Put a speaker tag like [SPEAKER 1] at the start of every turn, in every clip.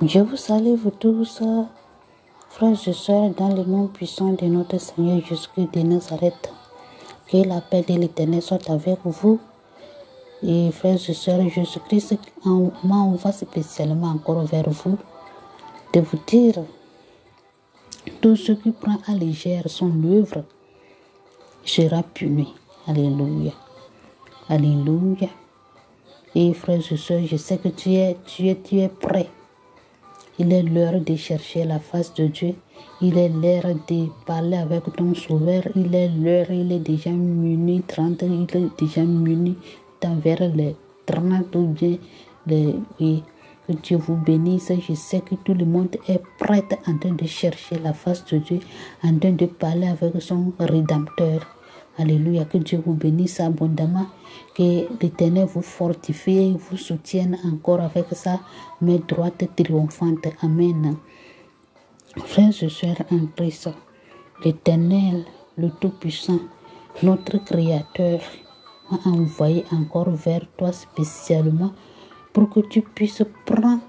[SPEAKER 1] Je vous salue, vous tous, frères et sœurs, dans le nom puissant de notre Seigneur Jésus-Christ de Nazareth. Que la paix de l'Éternel soit avec vous. Et frères et sœurs, Jésus-Christ m'envoie spécialement encore vers vous de vous dire, tout ce qui prend à légère son œuvre sera puni. Alléluia. Alléluia. Et frères et sœurs, je sais que tu es prêt. Il est l'heure de chercher la face de Dieu. Il est l'heure de parler avec ton sauveur. Il est l'heure, il est déjà minuit 30, il est déjà minuit vers les 30 ou bien les... Oui, que Dieu vous bénisse. Je sais que tout le monde est prêt en train de chercher la face de Dieu, en train de parler avec son Rédempteur. Alléluia, que Dieu vous bénisse abondamment, que l'Éternel vous fortifie et vous soutienne encore avec sa main droite triomphante. Amen. Frères et sœurs en Christ, l'Éternel, le Tout-Puissant, notre Créateur, m'a envoyé encore vers toi spécialement pour que tu puisses prendre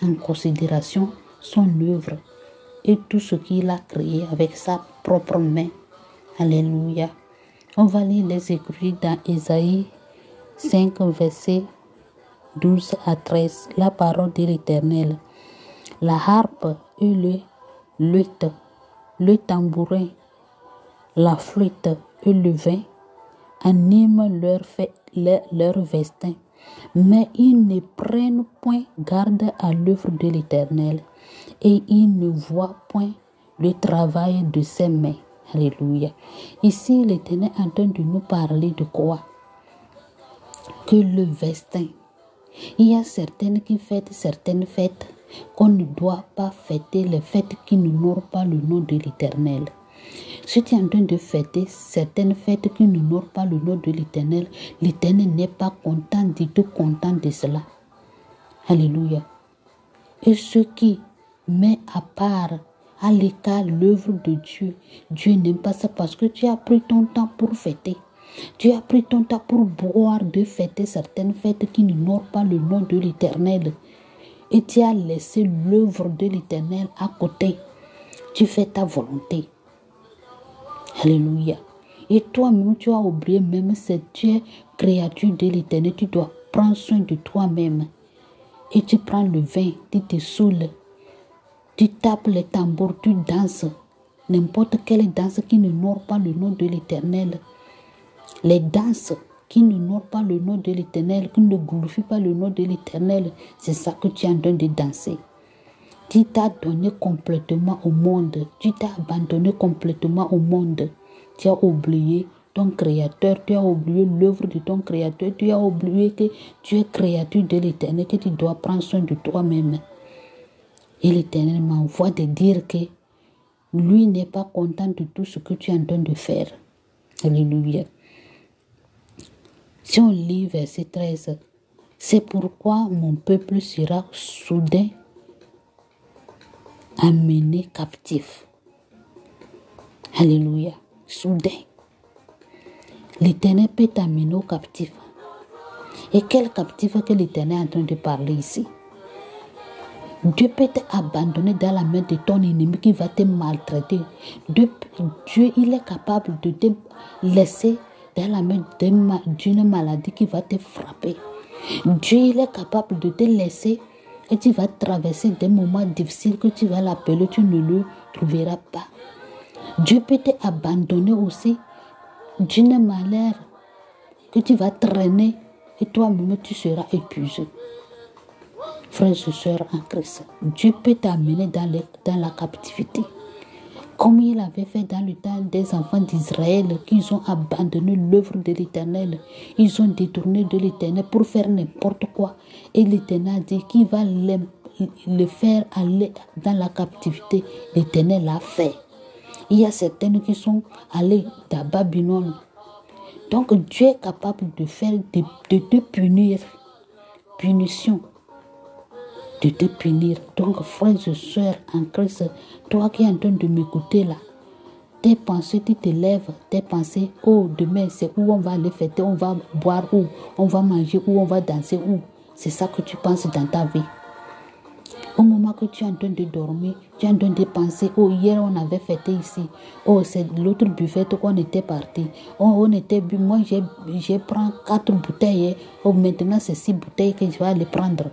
[SPEAKER 1] en considération son œuvre et tout ce qu'il a créé avec sa propre main. Alléluia. On va lire les Écritures dans Ésaïe 5, versets 12 à 13. La parole de l'Éternel. La harpe et le luth, le tambourin, la flûte et le vin animent leur vestin, mais ils ne prennent point garde à l'œuvre de l'Éternel, et ils ne voient point le travail de ses mains. Alléluia. Ici, l'Éternel est en train de nous parler de quoi? Que le vestin. Il y a certaines qui fêtent certaines fêtes qu'on ne doit pas fêter, les fêtes qui n'honorent pas le nom de l'Éternel. Si tu es en train de fêter certaines fêtes qui n'honorent pas le nom de l'Éternel, l'Éternel n'est pas content du tout content de cela. Alléluia. Et ce qui met à part, à l'écart l'œuvre de Dieu, Dieu n'aime pas ça parce que tu as pris ton temps pour fêter. Tu as pris ton temps pour boire, de fêter certaines fêtes qui n'honorent pas le nom de l'Éternel. Et tu as laissé l'œuvre de l'Éternel à côté. Tu fais ta volonté. Alléluia. Et toi-même, tu as oublié même si tu es créature de l'Éternel, tu dois prendre soin de toi-même. Et tu prends le vin, tu te saoules. Tu tapes les tambours, tu danses. N'importe quelle danse qui n'honore pas le nom de l'Éternel. Les danses qui n'honorent pas le nom de l'Éternel, qui ne glorifient pas le nom de l'Éternel, c'est ça que tu es en train de danser. Tu t'as donné complètement au monde. Tu t'as abandonné complètement au monde. Tu as oublié ton Créateur. Tu as oublié l'œuvre de ton Créateur. Tu as oublié que tu es créature de l'Éternel, que tu dois prendre soin de toi-même. Et l'Éternel m'envoie de dire que lui n'est pas content de tout ce que tu es en train de faire. Alléluia. Si on lit verset 13, c'est pourquoi mon peuple sera soudain amené captif. Alléluia. Soudain. L'Éternel peut t'amener au captif. Et quel captif que l'Éternel est en train de parler ici? Dieu peut t'abandonner dans la main de ton ennemi qui va te maltraiter. Dieu, il est capable de te laisser dans la main d'une maladie qui va te frapper. Dieu, il est capable de te laisser et tu vas traverser des moments difficiles que tu vas l'appeler, tu ne le trouveras pas. Dieu peut t'abandonner aussi d'une manière que tu vas traîner et toi-même tu seras épuisé. Frères et sœurs en Christ, Dieu peut t'amener dans la captivité. Comme il avait fait dans le temps des enfants d'Israël qui ont abandonné l'œuvre de l'Éternel. Ils ont détourné de l'Éternel pour faire n'importe quoi. Et l'Éternel a dit qu'il va le faire aller dans la captivité. L'Éternel l'a fait. Il y a certaines qui sont allées dans Babylone. Donc Dieu est capable de faire, de te punir. Punition. De te punir. Donc frères et sœurs en Christ, toi qui es en train de m'écouter là, Tes pensées, tu te lèves, tes pensées, oh, demain, c'est où on va aller fêter, on va boire où, on va manger où, on va danser où. C'est ça que tu penses dans ta vie. Au moment que tu es en train de dormir, tu es en train de penser, oh, hier on avait fêté ici. Oh, c'est l'autre buffet qu'on était parti. Oh, on était bu. Moi, j'ai pris 4 bouteilles. Oh, maintenant, c'est 6 bouteilles que je vais aller prendre.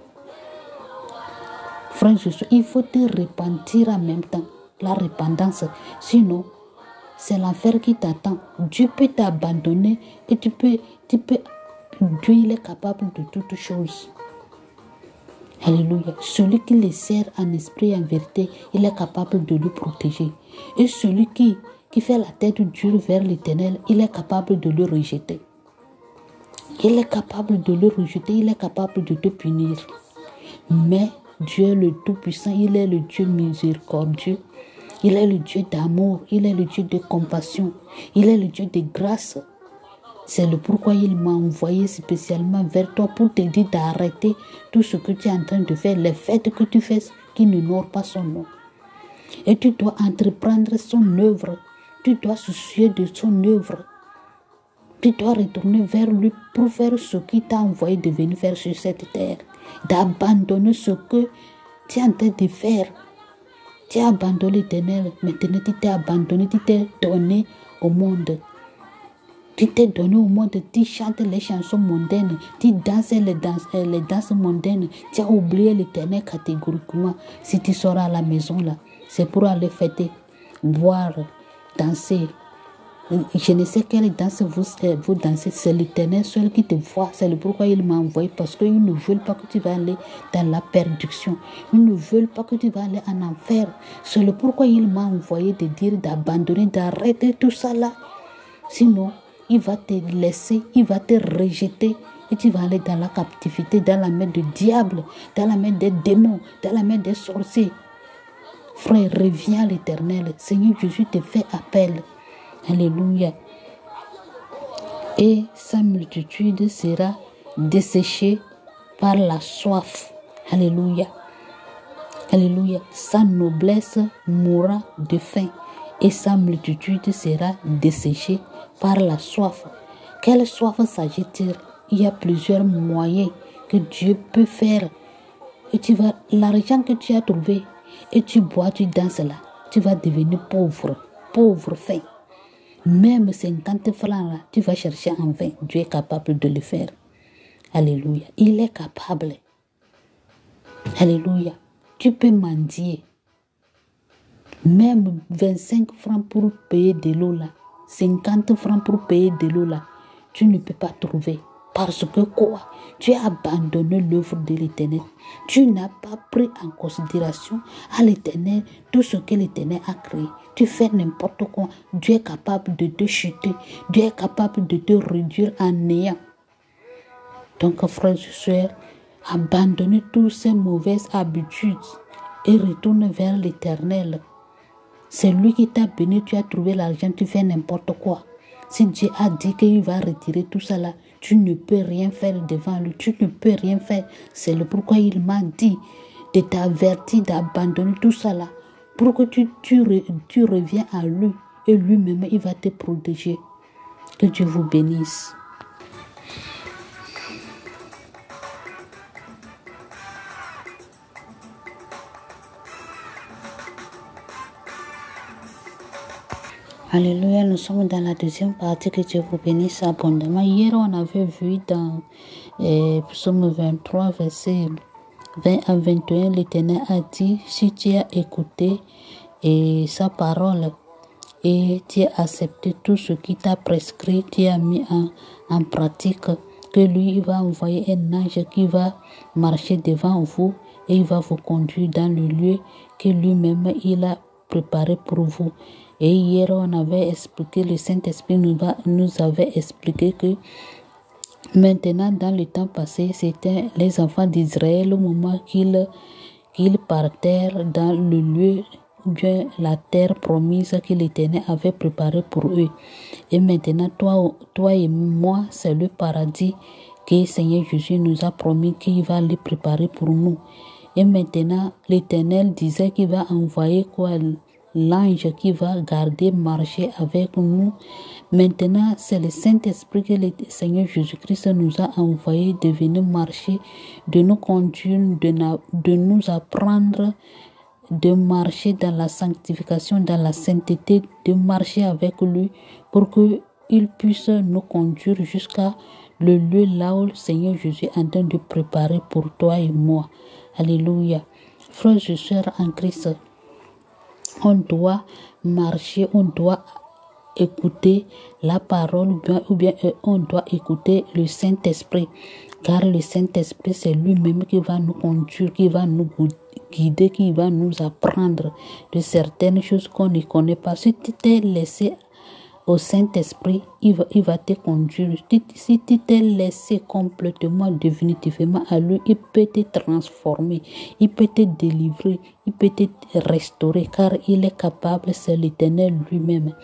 [SPEAKER 1] Frère Jésus, il faut te repentir en même temps. La repentance. Sinon, c'est l'enfer qui t'attend. Dieu peut t'abandonner et Dieu, il est capable de toutes choses. Alléluia. Celui qui le sert en esprit et en vérité, il est capable de le protéger. Et celui qui fait la tête dure vers l'Éternel, il est capable de le rejeter. Il est capable de le rejeter, il est capable de te punir. Mais Dieu le Tout-Puissant, il est le Dieu miséricordieux. Il est le Dieu d'amour, il est le Dieu de compassion, il est le Dieu de grâce. C'est le pourquoi il m'a envoyé spécialement vers toi pour te dire d'arrêter tout ce que tu es en train de faire, les fêtes que tu fais qui n'honorent pas son nom. Et tu dois entreprendre son œuvre, tu dois soucier de son œuvre. Tu dois retourner vers lui pour faire ce qu'il t'a envoyé de venir faire sur cette terre, d'abandonner ce que tu es en train de faire. Tu as abandonné l'Éternel, maintenant tu t'es abandonné, tu t'es donné au monde. Tu t'es donné au monde, tu chantes les chansons mondaines, tu danses les danses mondaines. Tu as oublié l'Éternel catégoriquement. Si tu sors à la maison là, c'est pour aller fêter, boire, danser. Je ne sais quelle danse vous dansez, c'est l'Éternel seul qui te voit. C'est le pourquoi il m'a envoyé, parce qu'ils ne veulent pas que tu vas aller dans la perdition. Ils ne veulent pas que tu vas aller en enfer. C'est le pourquoi il m'a envoyé de dire d'abandonner, d'arrêter tout ça là. Sinon, il va te laisser, il va te rejeter et tu vas aller dans la captivité, dans la main du diable, dans la main des démons, dans la main des sorciers. Frère, reviens à l'Éternel. Seigneur Jésus te fait appel. Alléluia. Et sa multitude sera desséchée par la soif. Alléluia. Alléluia. Sa noblesse mourra de faim et sa multitude sera desséchée par la soif. Quelle soif s'agit-il? Il y a plusieurs moyens que Dieu peut faire. Et l'argent que tu as trouvé et tu bois, tu danses là, tu vas devenir pauvre, faim. Même 50 francs là, tu vas chercher en vain. Dieu est capable de le faire. Alléluia. Il est capable. Alléluia. Tu peux mendier. Même 25 francs pour payer de l'eau là, 50 francs pour payer de l'eau là, tu ne peux pas trouver. Parce que quoi? Tu as abandonné l'œuvre de l'Éternel. Tu n'as pas pris en considération à l'Éternel tout ce que l'Éternel a créé. Tu fais n'importe quoi. Dieu est capable de te chuter. Dieu est capable de te réduire en néant. Donc, frères et sœurs, abandonnez toutes ces mauvaises habitudes et retourne vers l'Éternel. C'est lui qui t'a béni, tu as trouvé l'argent, tu fais n'importe quoi. Si Dieu a dit qu'il va retirer tout ça là, tu ne peux rien faire devant lui, tu ne peux rien faire. C'est le pourquoi il m'a dit de t'avertir d'abandonner tout ça là, pour que tu reviens à lui et lui-même il va te protéger. Que Dieu vous bénisse. Alléluia, nous sommes dans la deuxième partie, que Dieu vous bénisse abondamment. Hier, on avait vu dans Psaume 23, versets 20 à 21, l'Éternel a dit, si tu as écouté sa parole et tu as accepté tout ce qu'il t'a prescrit, tu as mis en pratique, que lui, il va envoyer un ange qui va marcher devant vous et il va vous conduire dans le lieu que lui-même, il a préparé pour vous. Et hier, on avait expliqué, le Saint-Esprit nous avait expliqué que maintenant, dans le temps passé, c'était les enfants d'Israël au moment qu'ils partèrent dans le lieu, bien la terre promise que l'Éternel avait préparée pour eux. Et maintenant, toi et moi, c'est le paradis que Seigneur Jésus nous a promis qu'il va le préparer pour nous. Et maintenant, l'Éternel disait qu'il va envoyer quoi? l'ange qui va garder, marcher avec nous. Maintenant, c'est le Saint-Esprit que le Seigneur Jésus-Christ nous a envoyé de venir marcher, de nous conduire, de nous apprendre, de marcher dans la sanctification, dans la sainteté, de marcher avec lui pour qu'il puisse nous conduire jusqu'à le lieu là où le Seigneur Jésus est en train de préparer pour toi et moi. Alléluia. Frères et sœurs en Christ, on doit marcher, on doit écouter la parole ou bien on doit écouter le Saint-Esprit, car le Saint-Esprit c'est lui-même qui va nous conduire, qui va nous guider, qui va nous apprendre de certaines choses qu'on ne connaît pas. Si tu t'es laissé au Saint-Esprit, il va te conduire. Si tu t'es laissé complètement, définitivement à lui, il peut te transformer, il peut te délivrer, il peut te restaurer, car il est capable, c'est l'Éternel lui-même.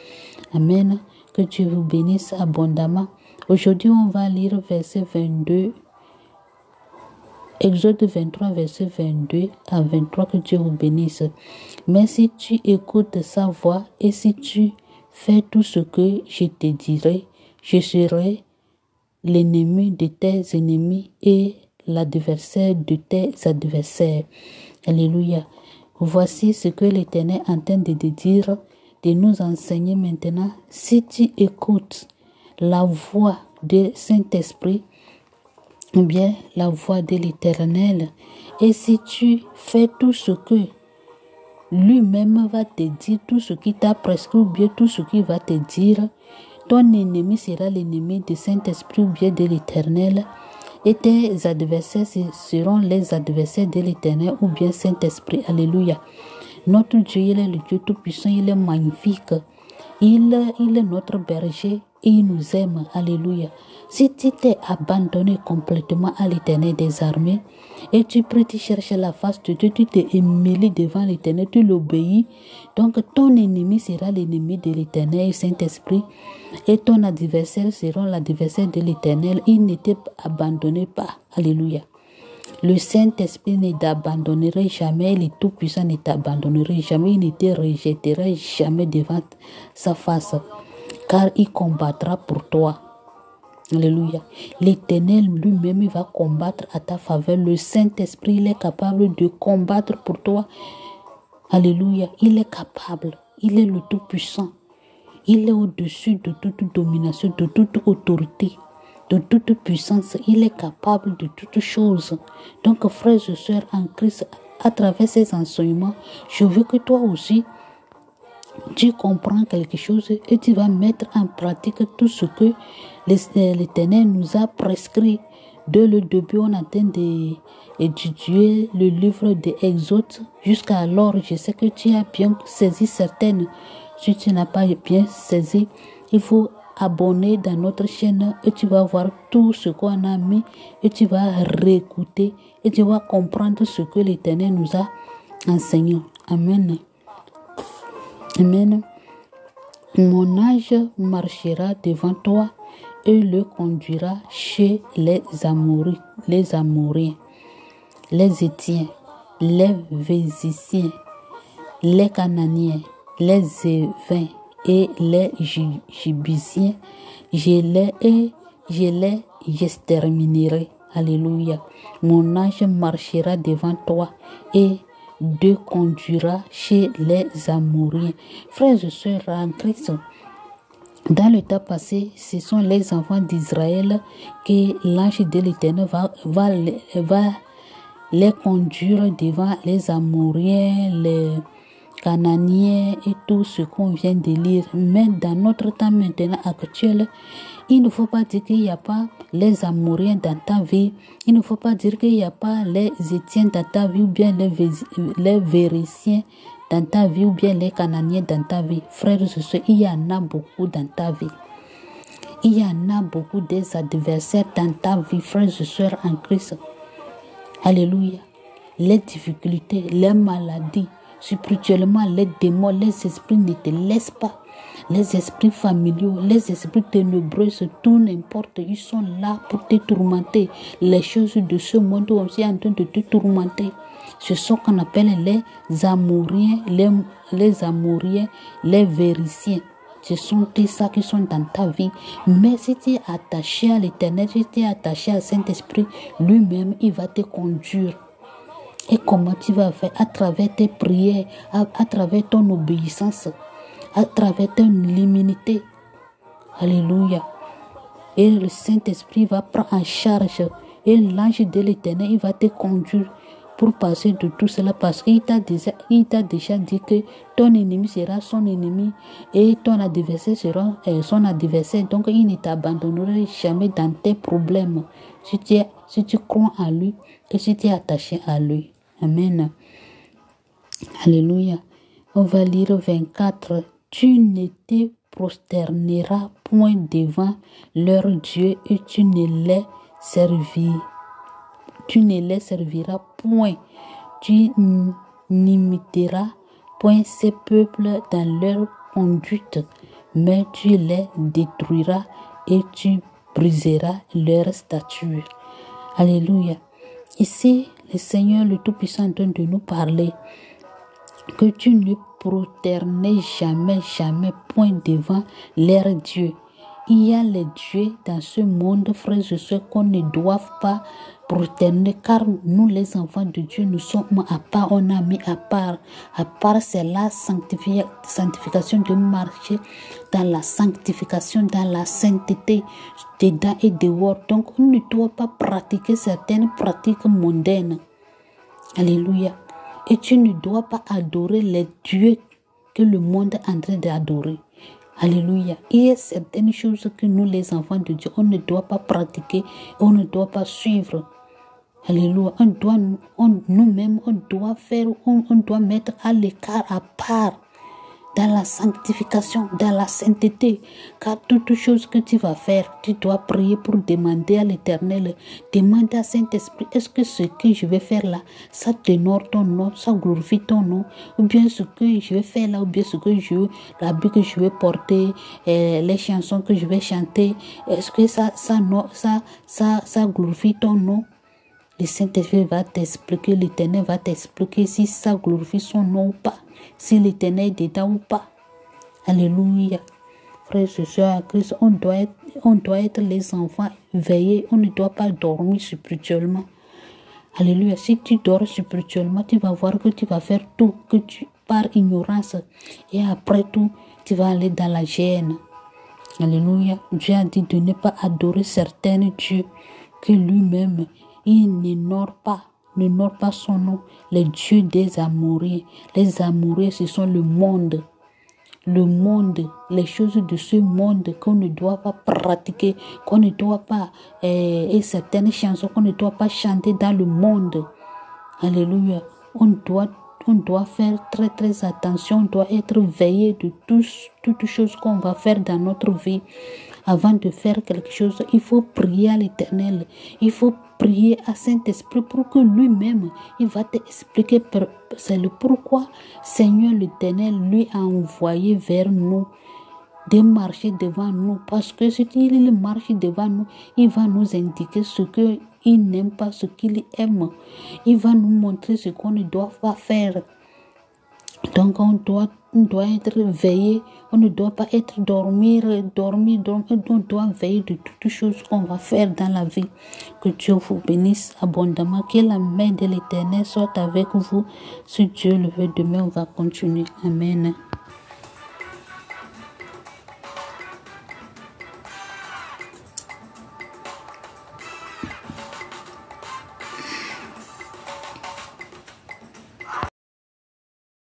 [SPEAKER 1] Amen. Que Dieu vous bénisse abondamment. Aujourd'hui, on va lire verset 22. Exode 23, verset 22 à 23, que Dieu vous bénisse. Mais si tu écoutes sa voix et si tu fais tout ce que je te dirai, je serai l'ennemi de tes ennemis et l'adversaire de tes adversaires. Alléluia. Voici ce que l'Éternel est en train de dire, de nous enseigner maintenant. Si tu écoutes la voix du Saint-Esprit, ou bien la voix de l'Éternel, et si tu fais tout ce que lui-même va te dire, tout ce qui t'a prescrit, ou bien tout ce qu'il va te dire, ton ennemi sera l'ennemi du Saint-Esprit ou bien de l'Éternel, et tes adversaires seront les adversaires de l'Éternel ou bien Saint-Esprit. Alléluia. Notre Dieu, il est le Dieu tout-puissant, il est magnifique. Il est notre berger et il nous aime. Alléluia. Si tu t'es abandonné complètement à l'Éternel des armées et tu pries, tu cherches la face de Dieu, tu t'es humilié devant l'Éternel, tu l'obéis, donc ton ennemi sera l'ennemi de l'Éternel, Saint-Esprit, et ton adversaire sera l'adversaire de l'Éternel. Il ne t'abandonne pas. Alléluia. Le Saint-Esprit ne t'abandonnera jamais, le Tout-Puissant ne t'abandonnera jamais, il ne te rejettera jamais devant sa face, car il combattra pour toi. Alléluia. L'Éternel lui-même va combattre à ta faveur. Le Saint-Esprit, il est capable de combattre pour toi. Alléluia. Il est capable. Il est le Tout-Puissant. Il est au-dessus de toute domination, de toute autorité, de toute puissance. Il est capable de toutes choses. Donc, frères et sœurs en Christ, à travers ces enseignements, je veux que toi aussi, tu comprends quelque chose et tu vas mettre en pratique tout ce que l'Éternel nous a prescrit. Dès le début, on a d'étudier le livre des Exode jusqu'à alors. Je sais que tu as bien saisi certaines. Si tu n'as pas bien saisi, il faut abonner dans notre chaîne et tu vas voir tout ce qu'on a mis et tu vas réécouter et tu vas comprendre ce que l'Éternel nous a enseigné. Amen. Amen. Mon ange marchera devant toi et le conduira chez les Amoréens, les Hétiens, les Végiciens, les Cananéens, les Éviens et les Jébusiens. Je les exterminerai. Alléluia. Mon ange marchera devant toi et te conduira chez les Amoréens. Frères et sœurs en Christ, dans le temps passé, ce sont les enfants d'Israël que l'ange de l'Éternel va les conduire devant les Amoréens, les Cananéens et tout ce qu'on vient de lire. Mais dans notre temps maintenant actuel, il ne faut pas dire qu'il n'y a pas les Amoréens dans ta vie. Il ne faut pas dire qu'il n'y a pas les Hétiens dans ta vie ou bien les Véréciens dans ta vie ou bien les Cananéens dans ta vie. Frères et sœurs, il y en a beaucoup dans ta vie. Il y en a beaucoup des adversaires dans ta vie, frères et sœurs en Christ. Alléluia. Les difficultés, les maladies, spirituellement, les démons, les esprits ne te laissent pas. Les esprits familiaux, les esprits ténébreux, tout n'importe, ils sont là pour te tourmenter. Les choses de ce monde sont aussi en train de te tourmenter. Ce sont ce qu'on appelle les amouriens, les amouriens, les vériciens. Ce sont ça qui sont dans ta vie. Mais si tu es attaché à l'Éternel, si tu es attaché à Saint-Esprit, lui-même, il va te conduire. Et comment tu vas faire? À travers tes prières, à travers ton obéissance, à travers ton humilité. Alléluia. Et le Saint-Esprit va prendre en charge. Et l'ange de l'Éternel, il va te conduire pour passer de tout cela. Parce qu'il t'a déjà dit que ton ennemi sera son ennemi et ton adversaire sera son adversaire. Donc, il ne t'abandonnera jamais dans tes problèmes. Si tu crois en lui et si tu es attaché à lui. Amen. Alléluia. On va lire 24. Tu ne te prosterneras point devant leur Dieu et tu ne les serviras point. Tu n'imiteras point ces peuples dans leur conduite, mais tu les détruiras et tu briseras leur stature. Alléluia. Ici, le Seigneur le Tout-Puissant est en train de nous parler que tu ne prosternes jamais point devant leur Dieu. Il y a les dieux dans ce monde, frères et sœurs, qu'on ne doit pas prosterner, car nous, les enfants de Dieu, nous sommes à part, on a mis à part. À part, c'est la sanctification de marcher dans la sanctification, dans la sainteté, dedans et dehors. Donc, on ne doit pas pratiquer certaines pratiques mondaines. Alléluia. Et tu ne dois pas adorer les dieux que le monde est en train d'adorer. Alléluia. Il y a certaines choses que nous, les enfants de Dieu, on ne doit pas pratiquer, on ne doit pas suivre. Alléluia. Nous-mêmes, on doit mettre à l'écart, à part, dans la sanctification, dans la sainteté. Car toute chose que tu vas faire, tu dois prier pour demander à l'Éternel. Demande à Saint-Esprit, est-ce que ce que je vais faire là, ça t'honore ton nom, ça glorifie ton nom, ou bien ce que je vais faire là, ou bien ce que l'habit que je vais porter, les chansons que je vais chanter, est-ce que ça glorifie ton nom? Le Saint-Esprit va t'expliquer, l'Éternel va t'expliquer si ça glorifie son nom ou pas, si l'Éternel est dedans ou pas. Alléluia. Frères et sœurs à Christ, on doit être les enfants veillés, on ne doit pas dormir spirituellement. Alléluia. Si tu dors spirituellement, tu vas voir que tu vas faire tout, par ignorance. Et après tout, tu vas aller dans la gêne. Alléluia. Dieu a dit de ne pas adorer certains dieux que lui-même, il n'honore pas son nom. Les dieux des amoureux. Les amoureux, ce sont le monde, les choses de ce monde qu'on ne doit pas pratiquer, qu'on ne doit pas, et certaines chansons qu'on ne doit pas chanter dans le monde. Alléluia. On doit faire très très attention, on doit être veillé de toutes choses qu'on va faire dans notre vie. Avant de faire quelque chose, il faut prier à l'Éternel. Il faut prier à Saint-Esprit pour que lui-même, il va t'expliquer. C'est le pourquoi Seigneur l'Éternel lui a envoyé vers nous, de marcher devant nous. Parce que si il marche devant nous, il va nous indiquer ce qu'il n'aime pas, ce qu'il aime. Il va nous montrer ce qu'on ne doit pas faire. Donc on doit être veillé, on ne doit pas être dormir, on doit veiller de toutes choses qu'on va faire dans la vie. Que Dieu vous bénisse abondamment, que la main de l'Éternel soit avec vous. Si Dieu le veut, demain on va continuer. Amen.